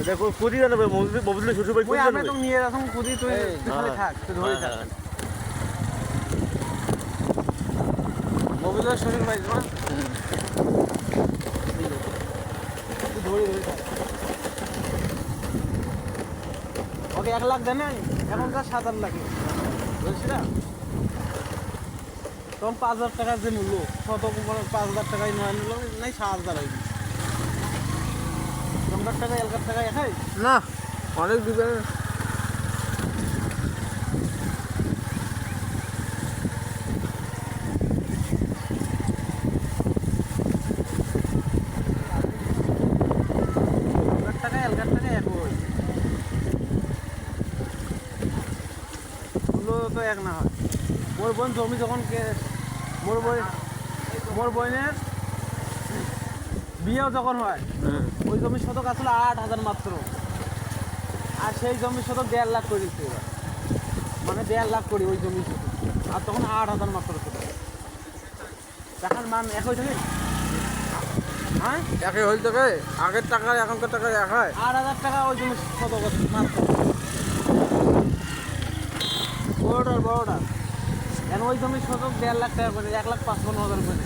দেখো কুদি জানো ববুলে শ্বশুর ভাই কুদি আমি জানো তো নিয়ে এখন কুদি তুই খালি থাক তুই ধরে থাক ববিলের শ্বশুর ভাই না তুই ধরে থাক ওকে 1 লাখ দেন এখনকার 7-8 লাখ বুঝছিস না তখন 5,000 টাকার যে মূল্য শত 5,000 টাকায় নয় নিল নাই 7,000 হয়ে গেছে তোমার টাকা 1 লাখ টাকা একাই না অনেক দিবে তো এক না হয় মোর বোন জমি যখন মোর বোনের বিয়েও যখন হয় ওই জমির শতক আসলে 8,000 মাত্র আর সেই জমির শতক 1.5 লাখ করে দিচ্ছে এবার মানে 1.5 লাখ করি ওই জমির শতক আর তখন 8,000 মাত্র শতক টাকার মান এক হয়ে থাকে হ্যাঁ একে হইল থেকে আগের টাকা এখনকার টাকা এক হয় 8,000 টাকা ওই জমির শতক মাত্র বড়টা এখন ওই জমির শতক 1.5 লাখ টাকা করে 1,55,000 করে